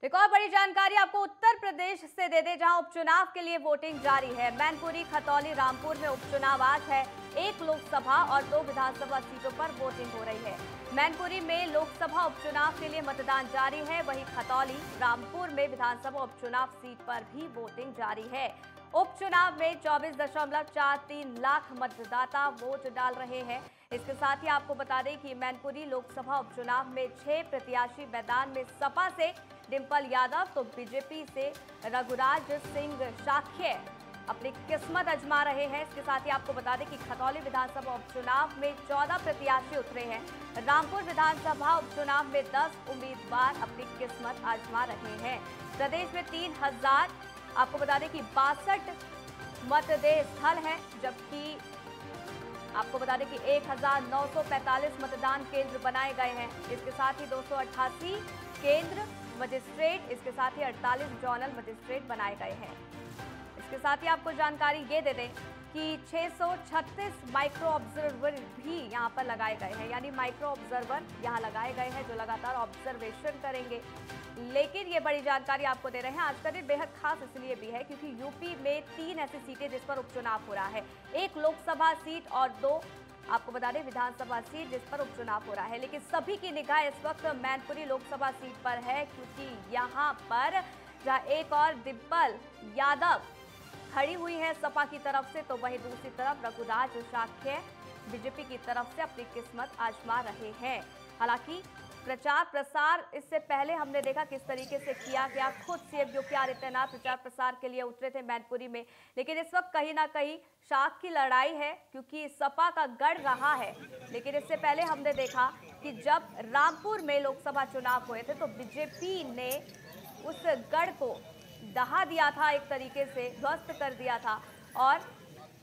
एक और बड़ी जानकारी आपको उत्तर प्रदेश से दे दें, जहां उपचुनाव के लिए वोटिंग जारी है। मैनपुरी, खतौली, रामपुर में उपचुनाव आज है। 1 लोकसभा और 2 विधानसभा सीटों पर वोटिंग हो रही है। मैनपुरी में लोकसभा उपचुनाव के लिए मतदान जारी है, वहीं खतौली, रामपुर में विधानसभा उपचुनाव सीट पर भी वोटिंग जारी है। उपचुनाव में 24.43 लाख मतदाता वोट डाल रहे हैं। इसके साथ ही आपको बता दें कि मैनपुरी लोकसभा उपचुनाव में 6 प्रत्याशी मैदान में। सपा से डिंपल यादव तो बीजेपी से रघुराज सिंह शाक्य अपनी किस्मत आजमा रहे हैं। इसके साथ ही आपको बता दें कि खतौली विधानसभा उपचुनाव में 14 प्रत्याशी उतरे हैं। रामपुर विधानसभा उपचुनाव में 10 उम्मीदवार अपनी किस्मत आजमा रहे हैं। प्रदेश में 3000 आपको बता दें कि 62 मतदेय स्थल हैं, जबकि आपको बता दें कि 1945 मतदान केंद्र बनाए गए हैं। इसके साथ ही 288 केंद्र मजिस्ट्रेट, इसके साथ ही 48 जोनल मजिस्ट्रेट बनाए गए हैं। इसके साथ ही आपको जानकारी ये दे दें कि 636 माइक्रो ऑब्जर्वर भी यहां पर लगाए गए हैं, यानी माइक्रो ऑब्जर्वर यहां लगाए गए हैं जो लगातार ऑब्जर्वेशन करेंगे। लेकिन ये बड़ी जानकारी आपको दे रहे हैं, आज का दिन बेहद खास इसलिए भी है क्योंकि यूपी में 3 ऐसी सीटें जिस पर उपचुनाव हो रहा है। 1 लोकसभा सीट और 2 आपको बता दें विधानसभा सीट जिस पर उपचुनाव हो रहा है। लेकिन सभी की निगाह इस वक्त मैनपुरी लोकसभा सीट पर है, क्योंकि यहाँ पर जहाँ एक और डिंपल यादव खड़ी हुई है सपा की तरफ से, तो वहीं दूसरी तरफ रघुराज शाक्य बीजेपी की तरफ से अपनी किस्मत आजमा रहे हैं। हालांकि प्रचार प्रसार इससे पहले हमने देखा किस तरीके से किया गया। खुद सीएम योगी आदित्यनाथ प्रचार प्रसार के लिए उतरे थे मैनपुरी में, लेकिन इस वक्त कहीं ना कहीं शाख की लड़ाई है, क्योंकि सपा का गढ़ रहा है। लेकिन इससे पहले हमने देखा कि जब रामपुर में लोकसभा चुनाव हुए थे तो बीजेपी ने उस गढ़ को दहा दिया था, एक तरीके से ध्वस्त कर दिया था और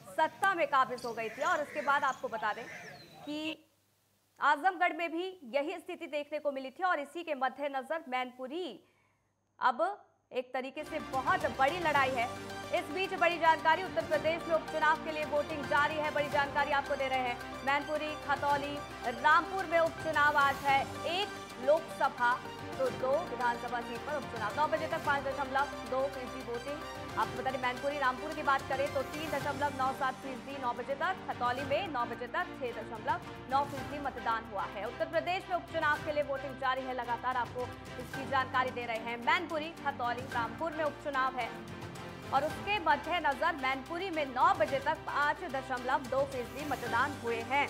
सत्ता में काबिज हो गई थी। और उसके बाद आपको बता दें कि आजमगढ़ में भी यही स्थिति देखने को मिली थी और इसी के मद्देनजर मैनपुरी अब एक तरीके से बहुत बड़ी लड़ाई है। इस बीच बड़ी जानकारी, उत्तर प्रदेश में उपचुनाव के लिए वोटिंग जारी है। बड़ी जानकारी आपको दे रहे हैं, मैनपुरी, खतौली, रामपुर में उपचुनाव आज है। 1 लोकसभा तो 2 विधानसभा सीट पर उपचुनाव। 9 बजे तक 5.2% वोटिंग। आपको बता दें मैनपुरी, रामपुर की बात करें तो 3.97% 9 बजे तक। खतौली में 9 बजे तक 6.9% मतदान हुआ है। उत्तर प्रदेश में उपचुनाव के लिए वोटिंग जारी है, लगातार आपको इसकी जानकारी दे रहे हैं। मैनपुरी, खतौली, रामपुर में उपचुनाव है और उसके मद्देनजर मैनपुरी में 9 बजे तक 5.2% मतदान हुए हैं।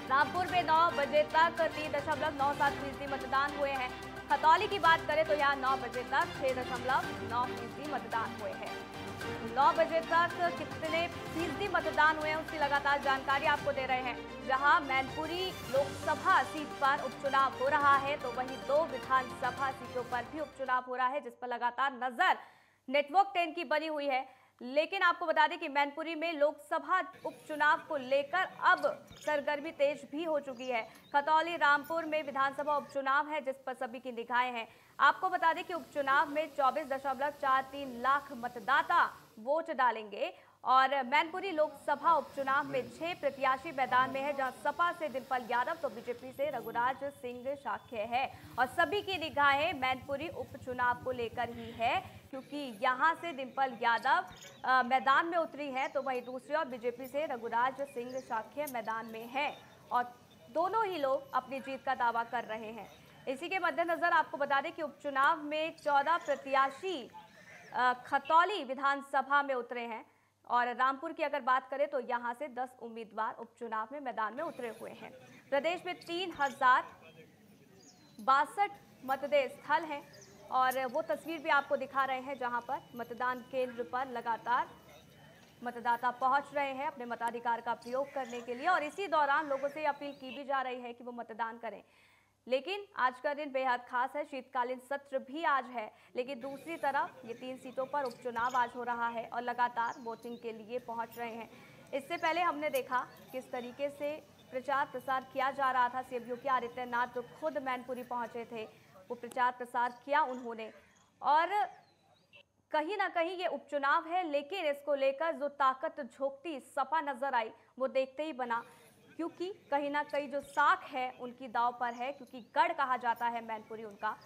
रामपुर में 9 बजे तक 3.97% मतदान हुए हैं। खतौली की बात करें तो यहाँ 9 बजे तक 6.9% मतदान हुए हैं। 9 बजे तक कितने फीसदी मतदान हुए हैं उसकी लगातार जानकारी आपको दे रहे हैं। जहां मैनपुरी लोकसभा सीट पर उपचुनाव हो रहा है तो वहीं 2 विधानसभा सीटों पर भी उपचुनाव हो रहा है, जिस पर लगातार नजर नेटवर्क 10 की बनी हुई है। लेकिन आपको बता दें कि मैनपुरी में लोकसभा उपचुनाव को लेकर अब सरगर्मी तेज भी हो चुकी है। खतौली, रामपुर में विधानसभा उपचुनाव है जिस पर सभी की निगाहें हैं। आपको बता दें कि उपचुनाव में 24.43 लाख मतदाता वोट डालेंगे और मैनपुरी लोकसभा उपचुनाव में 6 प्रत्याशी मैदान में है, जहां सपा से डिंपल यादव तो बीजेपी से रघुराज सिंह शाक्य है। और सभी की निगाहें मैनपुरी उपचुनाव को लेकर ही है, क्योंकि यहां से डिंपल यादव मैदान में उतरी है तो वहीं दूसरी ओर बीजेपी से रघुराज सिंह शाक्य मैदान में है और दोनों ही लोग अपनी जीत का दावा कर रहे हैं। इसी के मद्देनजर आपको बता दें कि उपचुनाव में 14 प्रत्याशी खतौली विधानसभा में उतरे हैं और रामपुर की अगर बात करें तो यहां से 10 उम्मीदवार उपचुनाव में मैदान में उतरे हुए हैं। प्रदेश में 3062 मतदेय स्थल हैं और वो तस्वीर भी आपको दिखा रहे हैं, जहां पर मतदान केंद्र पर लगातार मतदाता पहुंच रहे हैं अपने मताधिकार का प्रयोग करने के लिए और इसी दौरान लोगों से अपील की भी जा रही है कि वो मतदान करें। लेकिन आज का दिन बेहद खास है, शीतकालीन सत्र भी आज है, लेकिन दूसरी तरफ ये 3 सीटों पर उपचुनाव आज हो रहा है और लगातार वोटिंग के लिए पहुंच रहे हैं। इससे पहले हमने देखा किस तरीके से प्रचार प्रसार किया जा रहा था। सीएम योगी आदित्यनाथ जो खुद मैनपुरी पहुंचे थे, वो प्रचार प्रसार किया उन्होंने और कहीं ना कहीं ये उपचुनाव है, लेकिन इसको लेकर जो ताकत झोंकती सपा नजर आई वो देखते ही बना, क्योंकि कहीं ना कहीं जो साख है उनकी दाव पर है, क्योंकि गढ़ कहा जाता है मैनपुरी उनका।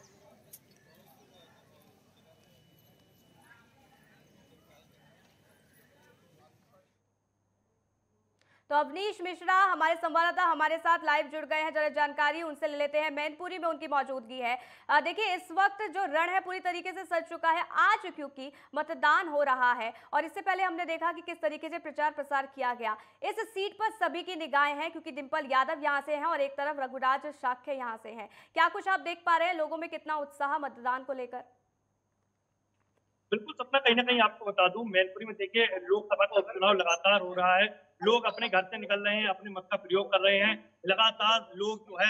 तो अवनीश मिश्रा हमारे संवाददाता हमारे साथ लाइव जुड़ गए हैं, जरा जानकारी उनसे ले लेते हैं। मैनपुरी में उनकी मौजूदगी है। देखिए, इस वक्त जो रण है पूरी तरीके से सज चुका है आज, क्योंकि मतदान हो रहा है और इससे पहले हमने देखा कि किस तरीके से प्रचार प्रसार किया गया। इस सीट पर सभी की निगाहें हैं क्योंकि डिंपल यादव यहाँ से हैं और एक तरफ रघुराज शाक्य यहाँ से हैं। क्या कुछ आप देख पा रहे हैं, लोगों में कितना उत्साह मतदान को लेकर? बिल्कुल सपना, कहीं ना कहीं आपको बता दूं, मैनपुरी में देखिए लोकसभा का उपचुनाव लगातार हो रहा है। लोग अपने घर से निकल रहे हैं, अपने मत का प्रयोग कर रहे हैं। लगातार लोग जो है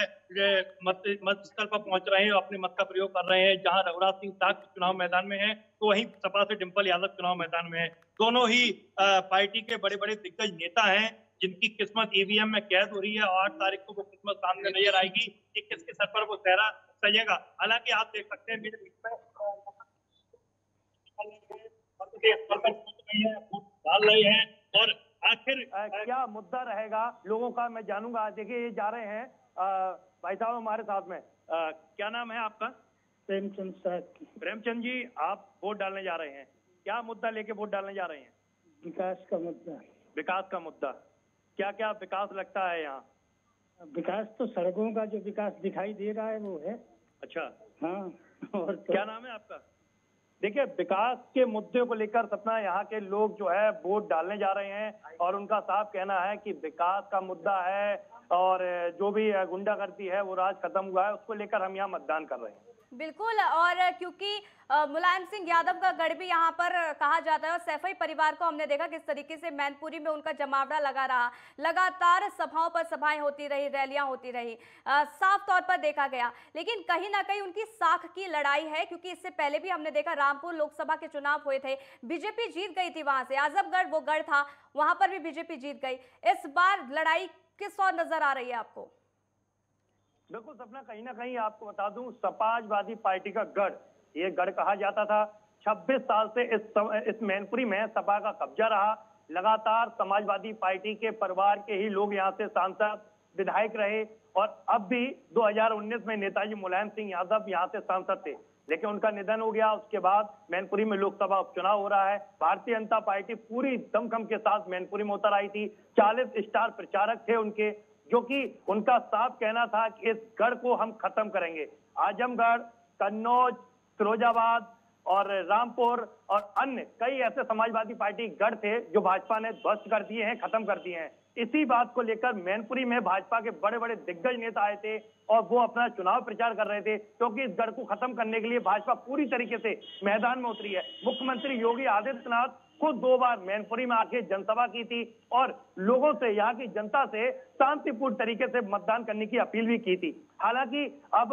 मत स्थल पर पहुंच रहे हैं, अपने मत का प्रयोग कर रहे हैं। जहां रघुराज सिंह शाक्य चुनाव मैदान में है तो वहीं सपा से डिंपल यादव चुनाव मैदान में है। दोनों ही पार्टी के बड़े बड़े दिग्गज नेता हैं जिनकी किस्मत ईवीएम में कैद हो रही है। 8 तारीख को वो किस्मत सामने नजर आएगी कि किसके सर पर वो सेहरा सजेगा। हालांकि आप देख सकते हैं मेरे बीच में डाल रहे हैं और आखिर क्या मुद्दा रहेगा लोगों का, मैं जानूंगा। देखिए, ये जा रहे हैं भाई साहब हमारे साथ में। क्या नाम है आपका? प्रेमचंद साहब। प्रेमचंद जी, आप वोट डालने जा रहे हैं, क्या मुद्दा लेके वोट डालने जा रहे हैं? विकास का मुद्दा। विकास का मुद्दा, क्या क्या विकास लगता है यहाँ? विकास तो सड़कों का जो विकास दिखाई दे रहा है वो है। अच्छा, हाँ। और तो क्या नाम है आपका? देखिए, विकास के मुद्दे को लेकर सपना यहाँ के लोग जो है वोट डालने जा रहे हैं और उनका साफ कहना है कि विकास का मुद्दा है और जो भी गुंडागर्दी है वो राज खत्म हुआ है, उसको लेकर हम यहाँ मतदान कर रहे हैं। बिल्कुल, और क्योंकि मुलायम सिंह यादव का गढ़ भी यहाँ पर कहा जाता है और सैफई परिवार को हमने देखा किस तरीके से मैनपुरी में उनका जमावड़ा लगा रहा। लगातार सभाओं पर सभाएं होती रही, रैलियां होती रही, साफ तौर पर देखा गया। लेकिन कहीं ना कहीं उनकी साख की लड़ाई है क्योंकि इससे पहले भी हमने देखा रामपुर लोकसभा के चुनाव हुए थे, बीजेपी जीत गई थी वहां से। आजमगढ़ वो गढ़ था, वहां पर भी बीजेपी जीत गई। इस बार लड़ाई किस ओर नजर आ रही है आपको? बिल्कुल सपना, कहीं ना कहीं आपको बता दूं, समाजवादी पार्टी का गढ़, ये गढ़ कहा जाता था। 26 साल से इस मैनपुरी में सपा का कब्जा रहा। लगातार समाजवादी पार्टी के परिवार के ही लोग यहाँ से सांसद विधायक रहे और अब भी 2019 में नेताजी मुलायम सिंह यादव यहाँ से सांसद थे, लेकिन उनका निधन हो गया। उसके बाद मैनपुरी में लोकसभा उपचुनाव हो रहा है। भारतीय जनता पार्टी पूरी दमखम के साथ मैनपुरी में उतर आई थी। 40 स्टार प्रचारक थे उनके, जो कि उनका साफ कहना था कि इस गढ़ को हम खत्म करेंगे। आजमगढ़, कन्नौज, फिरोजाबाद और रामपुर और अन्य कई ऐसे समाजवादी पार्टी गढ़ थे जो भाजपा ने ध्वस्त कर दिए हैं, खत्म कर दिए हैं। इसी बात को लेकर मैनपुरी में भाजपा के बड़े बड़े दिग्गज नेता आए थे और वो अपना चुनाव प्रचार कर रहे थे, क्योंकि इस गढ़ को खत्म करने के लिए भाजपा पूरी तरीके से मैदान में उतरी है। मुख्यमंत्री योगी आदित्यनाथ खुद 2 बार मैनपुरी में आके जनसभा की थी और लोगों से, यहाँ की जनता से शांतिपूर्ण तरीके से मतदान करने की अपील भी की थी। हालांकि अब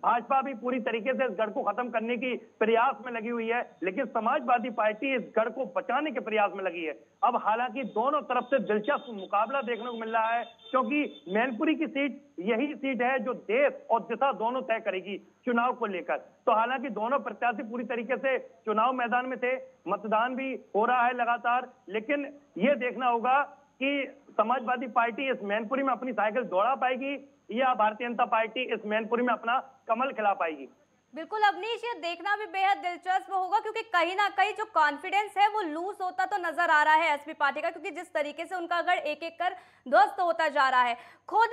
भाजपा भी पूरी तरीके से इस गढ़ को खत्म करने की प्रयास में लगी हुई है, लेकिन समाजवादी पार्टी इस गढ़ को बचाने के प्रयास में लगी है। अब हालांकि दोनों तरफ से दिलचस्प मुकाबला देखने को मिल रहा है, क्योंकि मैनपुरी की सीट यही सीट है जो देश और दिशा दोनों तय करेगी चुनाव को लेकर। तो हालांकि दोनों प्रत्याशी पूरी तरीके से चुनाव मैदान में थे, मतदान भी हो रहा है लगातार, लेकिन ये देखना होगा कि समाजवादी पार्टी इस मैनपुरी में अपनी साइकिल दौड़ा पाएगी या भारतीय जनता पार्टी इस मैनपुरी में अपना कमल खिला पाएगी। बिल्कुल अवनीश, ये देखना भी बेहद दिलचस्प होगा क्योंकि कहीं ना कहीं जो कॉन्फिडेंस है वो लूज होता तो नजर आ रहा है एसपी पार्टी का, क्योंकि जिस तरीके से उनका अगर एक एक कर ध्वस्त होता जा रहा है। खुद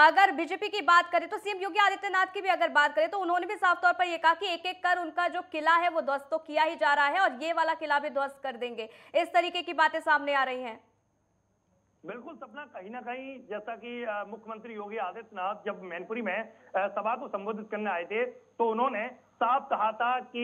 अगर बीजेपी की बात करें तो सीएम योगी आदित्यनाथ की भी अगर बात करें तो उन्होंने भी साफ तौर पर यह कहा कि एक एक कर उनका जो किला है वो ध्वस्त तो किया ही जा रहा है और ये वाला किला भी ध्वस्त कर देंगे। इस तरीके की बातें सामने आ रही हैं। बिल्कुल सपना, कहीं ना कहीं जैसा कि मुख्यमंत्री योगी आदित्यनाथ जब मैनपुरी में सभा को संबोधित करने आए थे तो उन्होंने साफ कहा था कि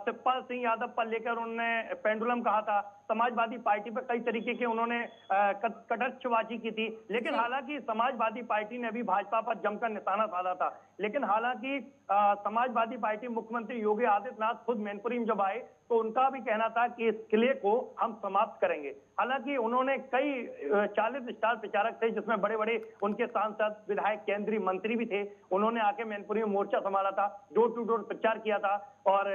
शिवपाल सिंह यादव पर लेकर उन्होंने पेंडुलम कहा था। समाजवादी पार्टी पर कई तरीके के उन्होंने कटाक्षबाजी की थी, लेकिन हालांकि समाजवादी पार्टी ने भी भाजपा पर जमकर निशाना साधा था। लेकिन हालांकि समाजवादी पार्टी मुख्यमंत्री योगी आदित्यनाथ खुद मैनपुरी में जब आए तो उनका भी कहना था कि इस किले को हम समाप्त करेंगे। हालांकि उन्होंने कई 40 स्टार प्रचारक थे जिसमें बड़े बड़े उनके सांसद, विधायक, केंद्रीय मंत्री भी थे। उन्होंने आके मैनपुरी में मोर्चा संभाला था, डोर टू डोर प्रचार किया था और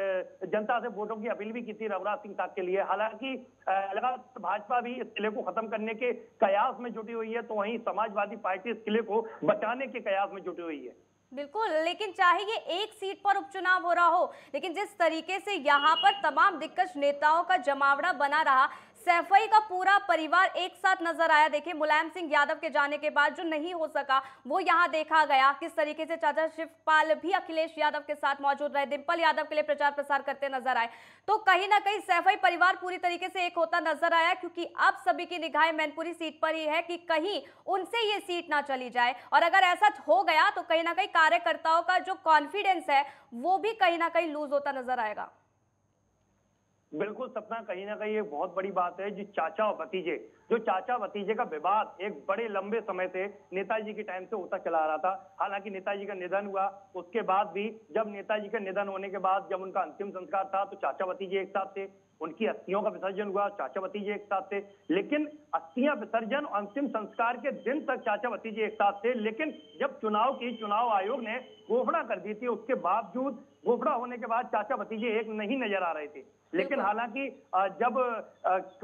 जनता से वोटों की अपील भी की थी रघुराज सिंह साहब के लिए। हालांकि लगातार भाजपा भी इस किले को खत्म करने के कयास में जुटी हुई है, तो वहीं समाजवादी पार्टी इस किले को बचाने के कयास में जुटी हुई है। बिल्कुल, लेकिन चाहे ये एक सीट पर उपचुनाव हो रहा हो, लेकिन जिस तरीके से यहाँ पर तमाम दिग्गज नेताओं का जमावड़ा बना रहा, सैफई का पूरा परिवार एक साथ नजर आया। देखिए, मुलायम सिंह यादव के जाने के बाद जो नहीं हो सका वो यहाँ देखा गया। किस तरीके से चाचा शिवपाल भी अखिलेश यादव के साथ मौजूद रहे, डिंपल यादव के लिए प्रचार प्रसार करते नजर आए। तो कहीं ना कहीं सैफई परिवार पूरी तरीके से एक होता नजर आया, क्योंकि अब सभी की निगाहें मैनपुरी सीट पर ही है कि कहीं उनसे ये सीट ना चली जाए। और अगर ऐसा हो गया तो कहीं ना कहीं कार्यकर्ताओं का जो कॉन्फिडेंस है वो भी कहीं ना कहीं लूज होता नजर आएगा। बिल्कुल सपना, कहीं ना कहीं एक बहुत बड़ी बात है। जो चाचा भतीजे का विवाद एक बड़े लंबे समय से नेताजी के टाइम से होता चला आ रहा था। हालांकि नेताजी का निधन हुआ, उसके बाद भी जब नेताजी का निधन होने के बाद जब उनका अंतिम संस्कार था तो चाचा भतीजे एक साथ थे, उनकी अस्थियों का विसर्जन हुआ, चाचा भतीजे एक साथ थे। लेकिन अस्थियां विसर्जन और अंतिम संस्कार के दिन तक चाचा भतीजे एक साथ थे। लेकिन जब चुनाव आयोग ने घोषणा कर दी थी, उसके बावजूद घोषणा होने के बाद चाचा भतीजे एक नहीं नजर आ रहे थे। लेकिन हालांकि जब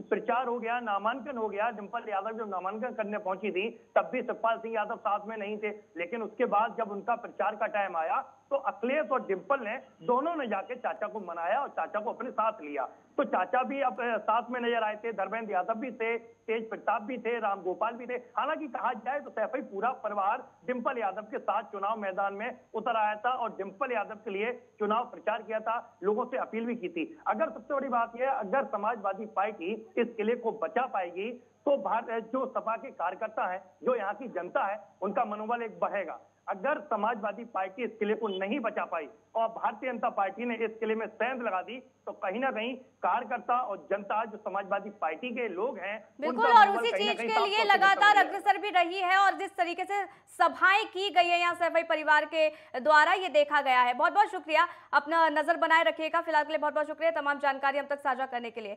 प्रचार हो गया, नामांकन हो गया, डिंपल यादव जब नामांकन करने पहुंची थी तब भी शिवपाल सिंह यादव साथ में नहीं थे। लेकिन उसके बाद जब उनका प्रचार का टाइम आया तो अखिलेश और डिंपल ने दोनों ने जाके चाचा को मनाया और चाचा को अपने साथ लिया। तो चाचा भी अब साथ में नजर आए थे, धर्मेंद्र यादव भी थे, तेज प्रताप भी थे, राम गोपाल भी थे। हालांकि कहा जाए तो सैफई पूरा परिवार डिंपल यादव के साथ चुनाव मैदान में उतर आया था और डिंपल यादव के लिए चुनाव प्रचार किया था, लोगों से अपील भी की थी। अगर सबसे बड़ी बात यह है, अगर समाजवादी पार्टी इस किले को बचा पाएगी तो भारत जो सपा के कार्यकर्ता है, जो यहाँ की जनता है, उनका मनोबल एक बढ़ेगा। अगर समाजवादी पार्टी इस किले को नहीं बचा पाई और भारतीय जनता पार्टी ने इस किले में सेंध लगा दी तो कहीं ना कहीं कार्यकर्ता और जनता, जो समाजवादी पार्टी के लोग हैं, बिल्कुल, और उसी चीज के लिए लगातार अग्रसर भी रही है। और जिस तरीके से सभाएं की गई है यहाँ सैफई परिवार के द्वारा, ये देखा गया है। बहुत बहुत शुक्रिया, अपना नजर बनाए रखिएगा। फिलहाल के लिए बहुत बहुत शुक्रिया तमाम जानकारी हम तक साझा करने के लिए।